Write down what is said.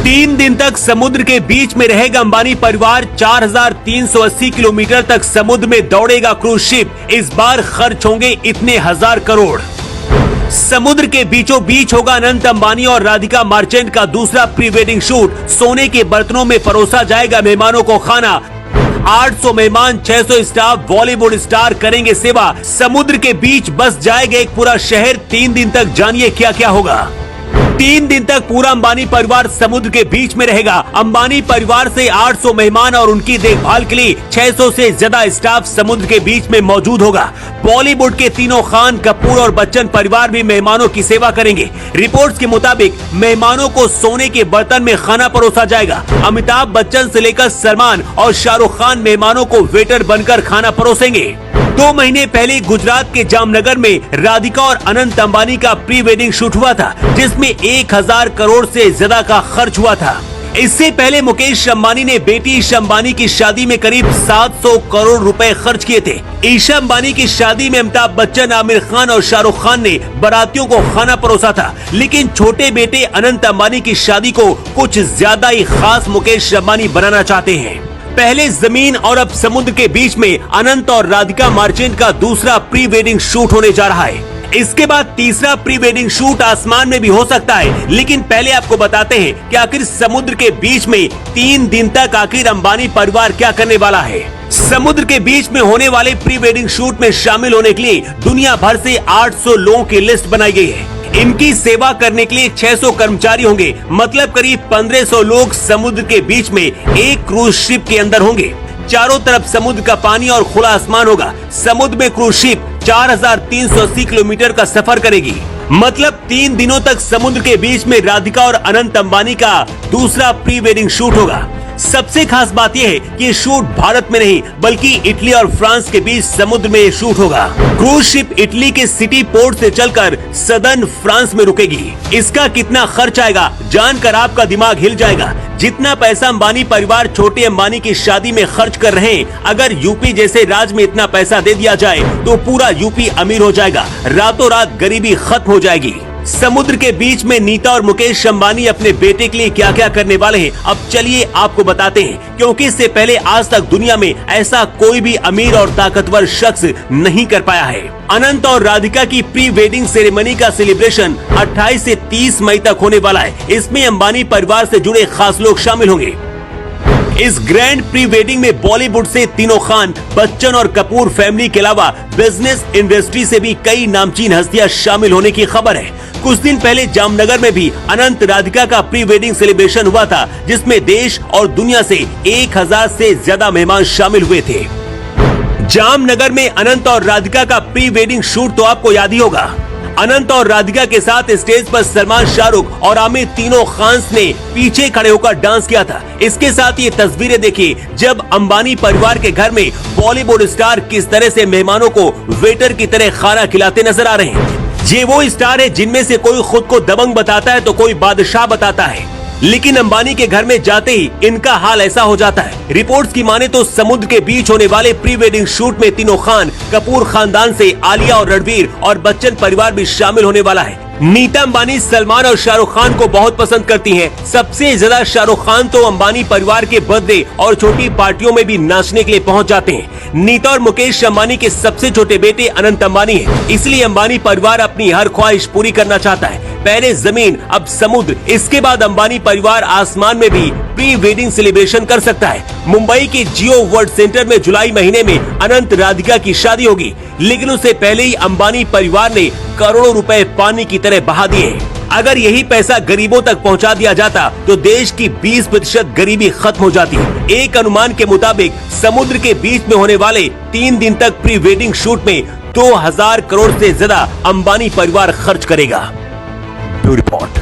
3 दिन तक समुद्र के बीच में रहेगा अंबानी परिवार। 4380 किलोमीटर तक समुद्र में दौड़ेगा क्रूज शिप। इस बार खर्च होंगे इतने 1000 करोड़। समुद्र के बीचों बीच होगा अनंत अंबानी और राधिका मार्चेंट का दूसरा प्री वेडिंग शूट। सोने के बर्तनों में परोसा जाएगा मेहमानों को खाना। 800 मेहमान, 600 स्टाफ, बॉलीवुड स्टार करेंगे सेवा। समुद्र के बीच बस जाएगा एक पूरा शहर। 3 दिन तक जानिए क्या क्या होगा। 3 दिन तक पूरा अंबानी परिवार समुद्र के बीच में रहेगा। अंबानी परिवार से 800 मेहमान और उनकी देखभाल के लिए 600 से ज्यादा स्टाफ समुद्र के बीच में मौजूद होगा। बॉलीवुड के तीनों खान, कपूर और बच्चन परिवार भी मेहमानों की सेवा करेंगे। रिपोर्ट्स के मुताबिक मेहमानों को सोने के बर्तन में खाना परोसा जाएगा। अमिताभ बच्चन से लेकर सलमान और शाहरुख खान मेहमानों को वेटर बनकर खाना परोसेंगे। 2 महीने पहले गुजरात के जामनगर में राधिका और अनंत अंबानी का प्री वेडिंग शूट हुआ था, जिसमें 1000 करोड़ से ज्यादा का खर्च हुआ था। इससे पहले मुकेश अंबानी ने बेटी ईशा अंबानी की शादी में करीब 700 करोड़ रुपए खर्च किए थे। ईशा अंबानी की शादी में अमिताभ बच्चन, आमिर खान और शाहरुख खान ने बारातियों को खाना परोसा था, लेकिन छोटे बेटे अनंत अंबानी की शादी को कुछ ज्यादा ही खास मुकेश अंबानी बनाना चाहते हैं। पहले जमीन और अब समुद्र के बीच में अनंत और राधिका मार्चेंट का दूसरा प्री वेडिंग शूट होने जा रहा है। इसके बाद तीसरा प्री वेडिंग शूट आसमान में भी हो सकता है, लेकिन पहले आपको बताते हैं कि आखिर समुद्र के बीच में 3 दिन तक आखिर अंबानी परिवार क्या करने वाला है। समुद्र के बीच में होने वाले प्री वेडिंग शूट में शामिल होने के लिए दुनिया भर से 800 लोगों की लिस्ट बनाई गई है। इनकी सेवा करने के लिए 600 कर्मचारी होंगे, मतलब करीब 1500 लोग समुद्र के बीच में एक क्रूज शिप के अंदर होंगे। चारों तरफ समुद्र का पानी और खुला आसमान होगा। समुद्र में क्रूज शिप 4380 किलोमीटर का सफर करेगी, मतलब 3 दिनों तक समुद्र के बीच में राधिका और अनंत अंबानी का दूसरा प्री वेडिंग शूट होगा। सबसे खास बात यह है कि ये शूट भारत में नहीं बल्कि इटली और फ्रांस के बीच समुद्र में शूट होगा। क्रूज शिप इटली के सिटी पोर्ट से चलकर सदर्न फ्रांस में रुकेगी। इसका कितना खर्च आएगा जानकर आपका दिमाग हिल जाएगा। जितना पैसा अंबानी परिवार छोटे अंबानी की शादी में खर्च कर रहे हैं, अगर यूपी जैसे राज्य में इतना पैसा दे दिया जाए तो पूरा यूपी अमीर हो जाएगा। रातों रात गरीबी खत्म हो जाएगी। समुद्र के बीच में नीता और मुकेश अंबानी अपने बेटे के लिए क्या क्या करने वाले हैं, अब चलिए आपको बताते हैं, क्योंकि इससे पहले आज तक दुनिया में ऐसा कोई भी अमीर और ताकतवर शख्स नहीं कर पाया है। अनंत और राधिका की प्री वेडिंग सेरेमनी का सेलिब्रेशन 28 से 30 मई तक होने वाला है। इसमें अंबानी परिवार से जुड़े खास लोग शामिल होंगे। इस ग्रैंड प्री वेडिंग में बॉलीवुड से तीनों खान, बच्चन और कपूर फैमिली के अलावा बिजनेस इंडस्ट्री से भी कई नामचीन हस्तियां शामिल होने की खबर है। कुछ दिन पहले जामनगर में भी अनंत राधिका का प्री वेडिंग सेलिब्रेशन हुआ था, जिसमें देश और दुनिया से 1000 से ज्यादा मेहमान शामिल हुए थे। जामनगर में अनंत और राधिका का प्री वेडिंग शूट तो आपको याद ही होगा। अनंत और राधिका के साथ स्टेज पर सलमान, शाहरुख और आमिर तीनों खान ने पीछे खड़े होकर डांस किया था। इसके साथ ये तस्वीरें देखिए जब अंबानी परिवार के घर में बॉलीवुड स्टार किस तरह से मेहमानों को वेटर की तरह खाना खिलाते नजर आ रहे हैं। ये वो स्टार है जिनमें से कोई खुद को दबंग बताता है तो कोई बादशाह बताता है, लेकिन अंबानी के घर में जाते ही इनका हाल ऐसा हो जाता है। रिपोर्ट्स की माने तो समुद्र के बीच होने वाले प्री वेडिंग शूट में तीनों खान, कपूर खानदान से आलिया और रणवीर और बच्चन परिवार भी शामिल होने वाला है। नीता अंबानी सलमान और शाहरुख खान को बहुत पसंद करती हैं। सबसे ज्यादा शाहरुख खान तो अंबानी परिवार के बर्थडे और छोटी पार्टियों में भी नाचने के लिए पहुंच जाते हैं। नीता और मुकेश अंबानी के सबसे छोटे बेटे अनंत अंबानी हैं, इसलिए अंबानी परिवार अपनी हर ख्वाहिश पूरी करना चाहता है। पहले जमीन, अब समुद्र, इसके बाद अंबानी परिवार आसमान में भी प्री वेडिंग सेलिब्रेशन कर सकता है। मुंबई के जियो वर्ल्ड सेंटर में जुलाई महीने में अनंत राधिका की शादी होगी, लेकिन उससे पहले ही अंबानी परिवार ने करोड़ों रुपए पानी की तरह बहा दिए। अगर यही पैसा गरीबों तक पहुंचा दिया जाता तो देश की 20% गरीबी खत्म हो जाती। एक अनुमान के मुताबिक समुद्र के बीच में होने वाले 3 दिन तक प्री वेडिंग शूट में 2000 करोड़ से ज्यादा अंबानी परिवार खर्च करेगा। Bureau report.